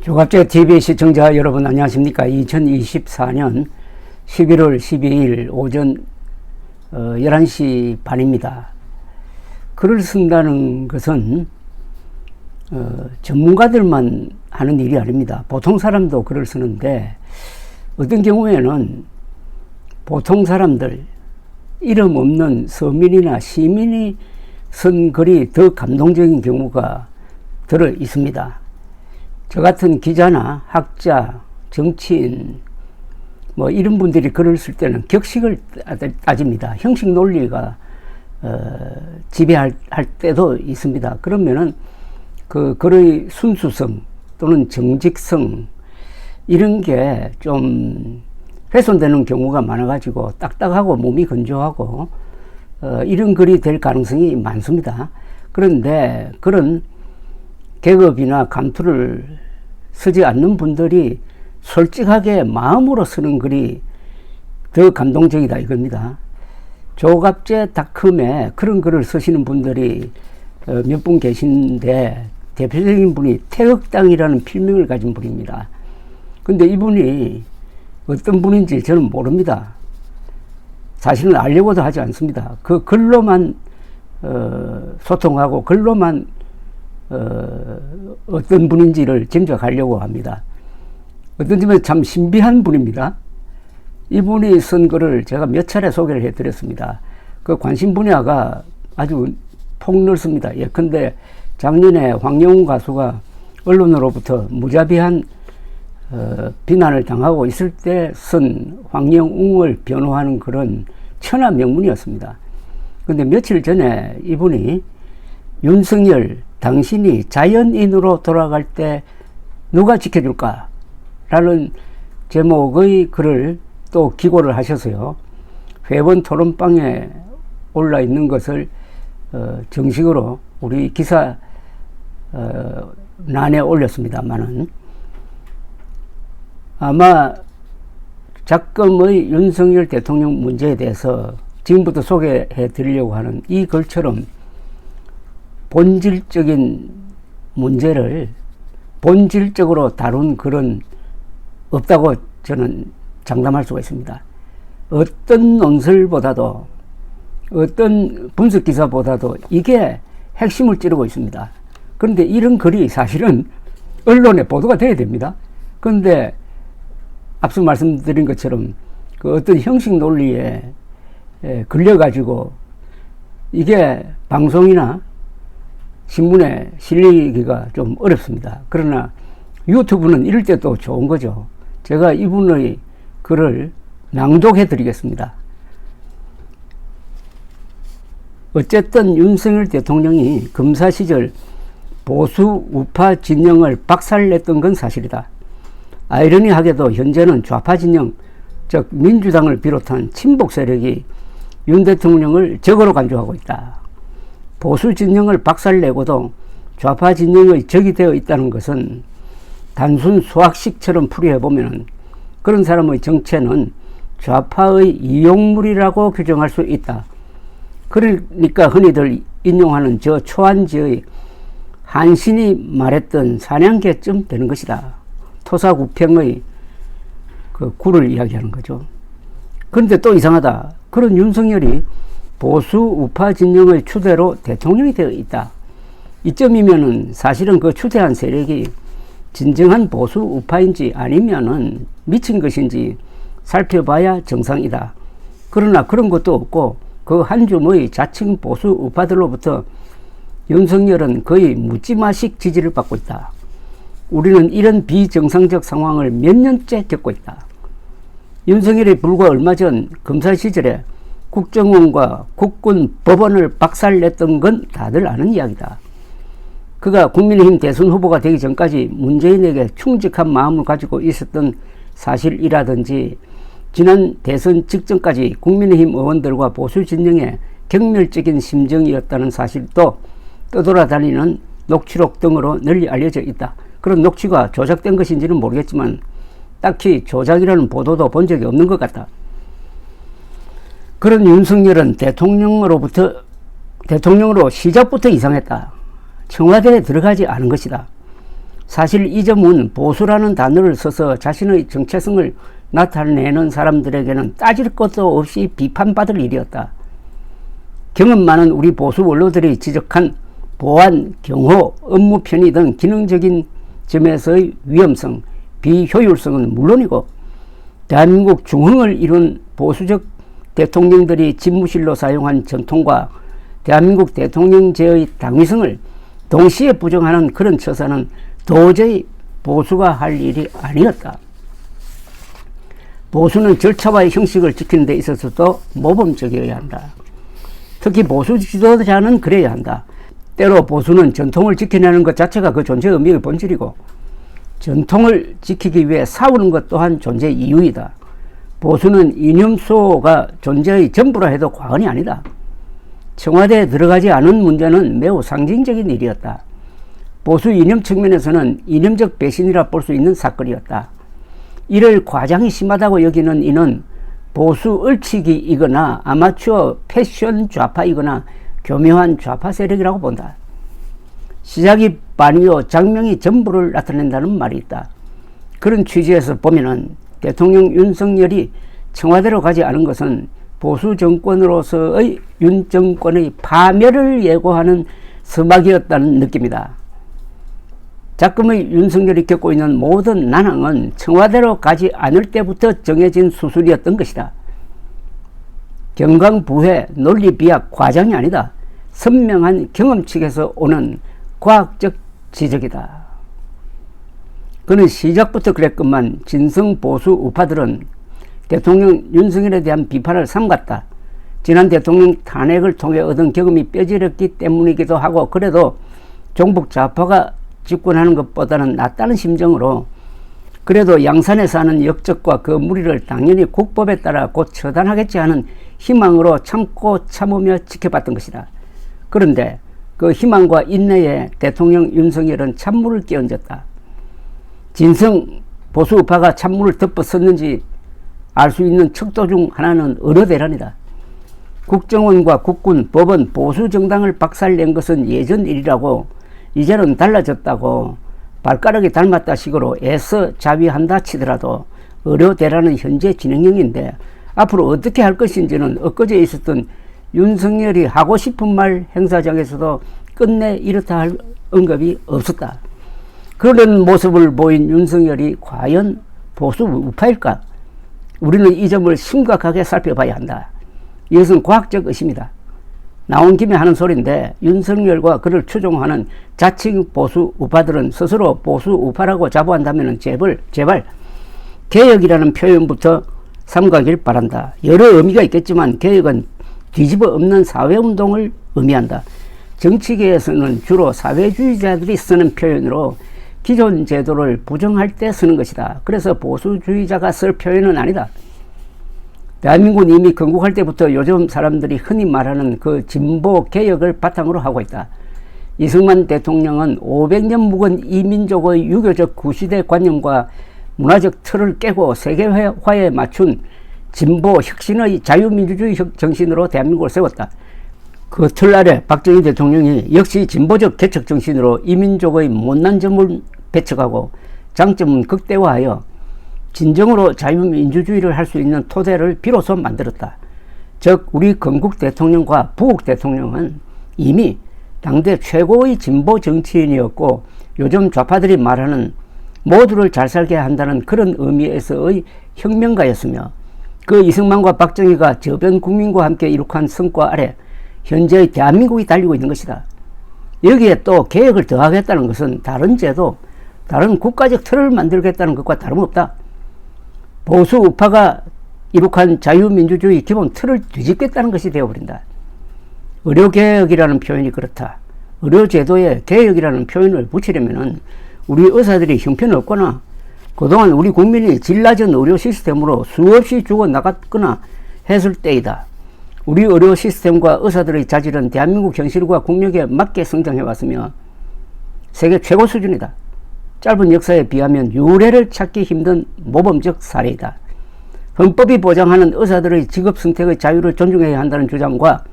조갑제 TV 시청자 여러분 안녕하십니까. 2024년 11월 12일 오전 11시 반입니다. 글을 쓴다는 것은 전문가들만 하는 일이 아닙니다. 보통 사람도 글을 쓰는데 어떤 경우에는 보통 사람들, 이름 없는 서민이나 시민이 쓴 글이 더 감동적인 경우가 들어 있습니다. 저 같은 기자나 학자, 정치인 이런 분들이 글을 쓸 때는 격식을 따집니다. 형식 논리가 지배할 때도 있습니다. 그러면은 그 글의 순수성 또는 정직성 이런 게 좀 훼손되는 경우가 많아가지고 딱딱하고 몸이 건조하고 이런 글이 될 가능성이 많습니다. 그런데 그런 계급이나 감투를 쓰지 않는 분들이 솔직하게 마음으로 쓰는 글이 더 감동적이다 이겁니다. 조갑제닷컴에 그런 글을 쓰시는 분들이 몇 분 계신데 대표적인 분이 태극당이라는 필명을 가진 분입니다. 근데 이분이 어떤 분인지 저는 모릅니다. 사실은 알려고도 하지 않습니다. 그 글로만 소통하고 글로만 어떤 분인지를 짐작하려고 합니다. 어떤 점에서 참 신비한 분입니다. 이분이 쓴 글을 제가 몇 차례 소개를 해드렸습니다. 그 관심 분야가 아주 폭넓습니다. 예컨대 작년에 황영웅 가수가 언론으로부터 무자비한 비난을 당하고 있을 때 쓴 황영웅을 변호하는 글은 천하 명문이었습니다. 그런데 며칠 전에 이분이 윤석열, 당신이 자연인으로 돌아갈 때 누가 지켜줄까? 라는 제목의 글을 또 기고를 하셔서요. 회원 토론방에 올라 있는 것을 정식으로 우리 기사 난에 올렸습니다만은 아마 작금의 윤석열 대통령 문제에 대해서 지금부터 소개해 드리려고 하는 이 글처럼 본질적인 문제를 본질적으로 다룬 글은 없다고 저는 장담할 수가 있습니다. 어떤 논설보다도 어떤 분석 기사보다도 이게 핵심을 찌르고 있습니다. 그런데 이런 글이 사실은 언론에 보도가 돼야 됩니다. 그런데 앞서 말씀드린 것처럼 그 어떤 형식 논리에 걸려가지고 이게 방송이나 신문에 실리기가 좀 어렵습니다. 그러나 유튜브는 이럴 때 또 좋은 거죠. 제가 이분의 글을 낭독해 드리겠습니다. 어쨌든 윤석열 대통령이 검사 시절 보수 우파 진영을 박살냈던 건 사실이다. 아이러니하게도 현재는 좌파 진영, 즉 민주당을 비롯한 친북 세력이 윤 대통령을 적으로 간주하고 있다. 보수 진영을 박살내고도 좌파 진영의 적이 되어 있다는 것은 단순 수학식처럼 풀이해보면 그런 사람의 정체는 좌파의 이용물이라고 규정할 수 있다. 그러니까 흔히들 인용하는 저 초안지의 한신이 말했던 사냥개쯤 되는 것이다. 토사구팽의 그 구를 이야기하는 거죠. 그런데 또 이상하다. 그런 윤석열이 보수 우파 진영의 추대로 대통령이 되어 있다. 이점이면은 사실은 그 추대한 세력이 진정한 보수 우파인지 아니면은 미친 것인지 살펴봐야 정상이다. 그러나 그런 것도 없고 그 한 줌의 자칭 보수 우파들로부터 윤석열은 거의 묻지마식 지지를 받고 있다. 우리는 이런 비정상적 상황을 몇 년째 겪고 있다. 윤석열이 불과 얼마 전 검사 시절에 국정원과 국군 법원을 박살냈던 건 다들 아는 이야기다. 그가 국민의힘 대선 후보가 되기 전까지 문재인에게 충직한 마음을 가지고 있었던 사실이라든지 지난 대선 직전까지 국민의힘 의원들과 보수 진영의 경멸적인 심정이었다는 사실도 떠돌아다니는 녹취록 등으로 널리 알려져 있다. 그런 녹취가 조작된 것인지는 모르겠지만 딱히 조작이라는 보도도 본 적이 없는 것 같다. 그런 윤석열은 대통령으로 시작부터 이상했다. 청와대에 들어가지 않은 것이다. 사실 이점은 보수라는 단어를 써서 자신의 정체성을 나타내는 사람들에게는 따질 것도 없이 비판받을 일이었다. 경험 많은 우리 보수 원로들이 지적한 보안, 경호, 업무 편의 등 기능적인 점에서의 위험성, 비효율성은 물론이고 대한민국 중흥을 이룬 보수적 대통령들이 집무실로 사용한 전통과 대한민국 대통령제의 당위성을 동시에 부정하는 그런 처사는 도저히 보수가 할 일이 아니었다. 보수는 절차와 형식을 지키는 데 있어서도 모범적이어야 한다. 특히 보수 지도자는 그래야 한다. 때로 보수는 전통을 지켜내는 것 자체가 그 존재 의미의 본질이고 전통을 지키기 위해 싸우는 것 또한 존재 이유이다. 보수는 이념소가 존재의 전부라 해도 과언이 아니다. 청와대에 들어가지 않은 문제는 매우 상징적인 일이었다. 보수 이념 측면에서는 이념적 배신이라 볼 수 있는 사건이었다. 이를 과장이 심하다고 여기는 이는 보수 얼치기이거나 아마추어 패션 좌파이거나 교묘한 좌파 세력이라고 본다. 시작이 반이요 장명이 전부를 나타낸다는 말이 있다. 그런 취지에서 보면은 대통령 윤석열이 청와대로 가지 않은 것은 보수 정권으로서의 윤 정권의 파멸을 예고하는 서막이었다는 느낌이다. 작금의 윤석열이 겪고 있는 모든 난항은 청와대로 가지 않을 때부터 정해진 수순이었던 것이다. 경강부회, 논리비약, 과장이 아니다. 선명한 경험칙에서 오는 과학적 지적이다. 그는 시작부터 그랬건만 진성 보수 우파들은 대통령 윤석열에 대한 비판을 삼갔다. 지난 대통령 탄핵을 통해 얻은 경험이 뼈저렸기 때문이기도 하고 그래도 종북 좌파가 집권하는 것보다는 낫다는 심정으로 그래도 양산에 사는 역적과 그 무리를 당연히 국법에 따라 곧 처단하겠지 하는 희망으로 참고 참으며 지켜봤던 것이다. 그런데 그 희망과 인내에 대통령 윤석열은 찬물을 끼얹었다. 진성 보수 우파가 찬물을 덮어섰는지 알 수 있는 척도 중 하나는 어느 대란이다. 국정원과 국군, 법원, 보수 정당을 박살낸 것은 예전 일이라고 이제는 달라졌다고 발가락이 닮았다 식으로 애써 자위한다 치더라도 의료 대란은 현재 진행형인데 앞으로 어떻게 할 것인지는 엊그제 있었던 윤석열이 하고 싶은 말 행사장에서도 끝내 이렇다 할 언급이 없었다. 그런 모습을 보인 윤석열이 과연 보수 우파일까? 우리는 이 점을 심각하게 살펴봐야 한다. 이것은 과학적 의심이다. 나온 김에 하는 소리인데 윤석열과 그를 추종하는 자칭 보수 우파들은 스스로 보수 우파라고 자부한다면 제발 개혁이라는 표현부터 삼가길 바란다. 여러 의미가 있겠지만 개혁은 뒤집어 엎는 사회운동을 의미한다. 정치계에서는 주로 사회주의자들이 쓰는 표현으로 기존 제도를 부정할 때 쓰는 것이다. 그래서 보수주의자가 쓸 표현은 아니다. 대한민국은 이미 건국할 때부터 요즘 사람들이 흔히 말하는 그 진보 개혁을 바탕으로 하고 있다. 이승만 대통령은 500년 묵은 이민족의 유교적 구시대 관념과 문화적 틀을 깨고 세계화에 맞춘 진보 혁신의 자유민주주의 정신으로 대한민국을 세웠다. 그 틀 아래 박정희 대통령이 역시 진보적 개척 정신으로 이민족의 못난 점을 배척하고 장점은 극대화하여 진정으로 자유민주주의를 할 수 있는 토대를 비로소 만들었다. 즉 우리 건국 대통령과 부국 대통령은 이미 당대 최고의 진보 정치인이었고 요즘 좌파들이 말하는 모두를 잘 살게 한다는 그런 의미에서의 혁명가였으며 그 이승만과 박정희가 저변 국민과 함께 이룩한 성과 아래 현재의 대한민국이 달리고 있는 것이다. 여기에 또 개혁을 더하겠다는 것은 다른 제도, 다른 국가적 틀을 만들겠다는 것과 다름없다. 보수 우파가 이룩한 자유민주주의 기본 틀을 뒤집겠다는 것이 되어버린다. 의료개혁이라는 표현이 그렇다. 의료제도에 개혁이라는 표현을 붙이려면 우리 의사들이 형편없거나 그동안 우리 국민이 질 낮은 의료 시스템으로 수없이 죽어나갔거나 했을 때이다. 우리 의료 시스템과 의사들의 자질은 대한민국 현실과 국력에 맞게 성장해왔으며 세계 최고 수준이다. 짧은 역사에 비하면 유례를 찾기 힘든 모범적 사례이다. 헌법이 보장하는 의사들의 직업 선택의 자유를 존중해야 한다는 주장과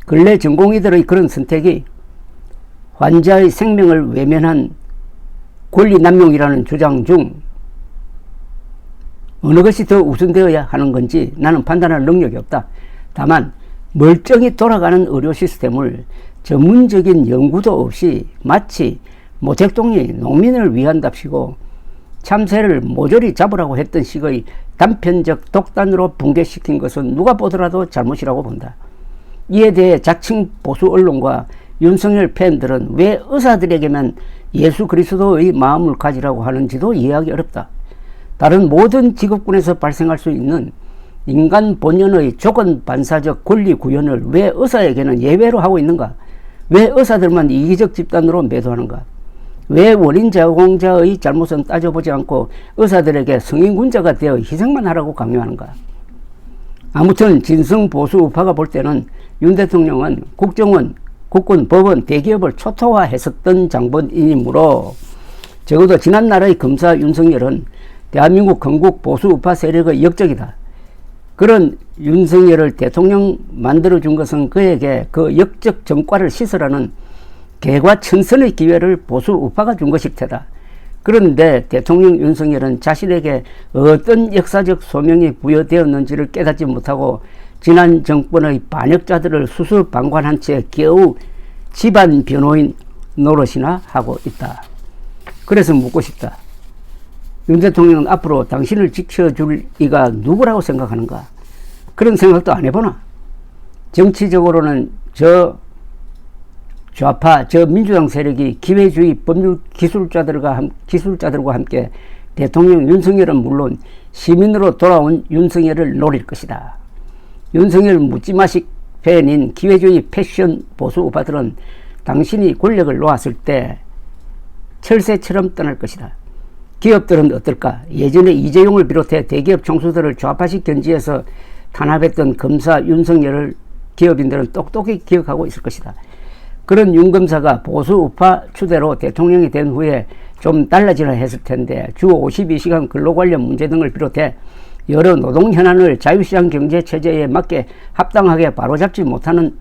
근래 전공의들의 그런 선택이 환자의 생명을 외면한 권리 남용이라는 주장 중 어느 것이 더 우선되어야 하는 건지 나는 판단할 능력이 없다. 다만 멀쩡히 돌아가는 의료 시스템을 전문적인 연구도 없이 마치 모택동이 농민을 위한답시고 참새를 모조리 잡으라고 했던 식의 단편적 독단으로 붕괴시킨 것은 누가 보더라도 잘못이라고 본다. 이에 대해 자칭 보수 언론과 윤석열 팬들은 왜 의사들에게만 예수 그리스도의 마음을 가지라고 하는지도 이해하기 어렵다. 다른 모든 직업군에서 발생할 수 있는 인간 본연의 조건 반사적 권리 구현을 왜 의사에게는 예외로 하고 있는가? 왜 의사들만 이기적 집단으로 매도하는가? 왜 원인 제공자의 잘못은 따져보지 않고 의사들에게 성인군자가 되어 희생만 하라고 강요하는가? 아무튼 진성 보수 우파가 볼 때는 윤 대통령은 국정원, 국군, 법원, 대기업을 초토화했었던 장본인이므로 적어도 지난날의 검사 윤석열은 대한민국 건국 보수 우파 세력의 역적이다. 그런 윤석열을 대통령 만들어준 것은 그에게 그 역적 정과를 씻으라는 개과천선의 기회를 보수 우파가 준 것일 테다. 그런데 대통령 윤석열은 자신에게 어떤 역사적 소명이 부여되었는지를 깨닫지 못하고 지난 정권의 반역자들을 수술방관한 채 겨우 집안 변호인 노릇이나 하고 있다. 그래서 묻고 싶다. 윤 대통령은 앞으로 당신을 지켜줄 이가 누구라고 생각하는가? 그런 생각도 안 해보나? 정치적으로는 저 좌파, 저 민주당 세력이 기회주의 법률 기술자들과 함께 대통령 윤석열은 물론 시민으로 돌아온 윤석열을 노릴 것이다. 윤석열 묻지마식 팬인 기회주의 패션 보수 우파들은 당신이 권력을 놓았을 때 철새처럼 떠날 것이다. 기업들은 어떨까? 예전에 이재용을 비롯해 대기업 총수들을 좌파식 견지해서 탄압했던 검사 윤석열을 기업인들은 똑똑히 기억하고 있을 것이다. 그런 윤 검사가 보수 우파 추대로 대통령이 된 후에 좀 달라지려 했을 텐데 주 52시간 근로 관련 문제 등을 비롯해 여러 노동 현안을 자유시장 경제 체제에 맞게 합당하게 바로잡지 못하는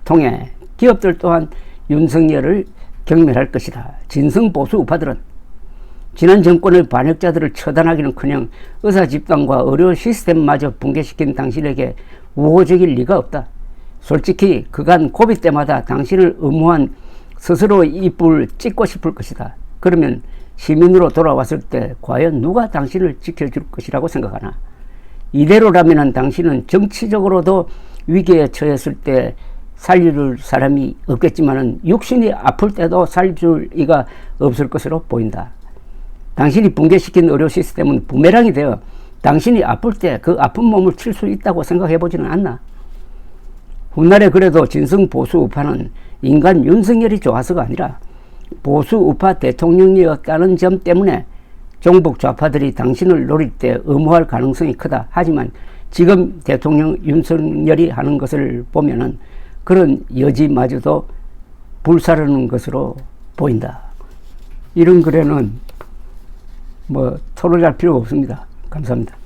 통에 기업들 또한 윤석열을 경멸할 것이다. 진성 보수 우파들은 지난 정권의 반역자들을 처단하기는커녕 의사 집단과 의료 시스템마저 붕괴시킨 당신에게 우호적일 리가 없다. 솔직히 그간 고비 때마다 당신을 엄호한 스스로 이불 찍고 싶을 것이다. 그러면 시민으로 돌아왔을 때 과연 누가 당신을 지켜줄 것이라고 생각하나? 이대로라면 당신은 정치적으로도 위기에 처했을 때 살려줄 사람이 없겠지만 육신이 아플 때도 살려줄 이가 없을 것으로 보인다. 당신이 붕괴시킨 의료 시스템은 부메랑이 되어 당신이 아플 때 그 아픈 몸을 칠 수 있다고 생각해보지는 않나? 훗날에 그래도 진성 보수 우파는 인간 윤석열이 좋아서가 아니라 보수 우파 대통령이었다는 점 때문에 종북 좌파들이 당신을 노릴 때 엄호할 가능성이 크다. 하지만 지금 대통령 윤석열이 하는 것을 보면은 그런 여지마저도 불사르는 것으로 보인다. 이런 글에는 토론할 필요가 없습니다. 감사합니다.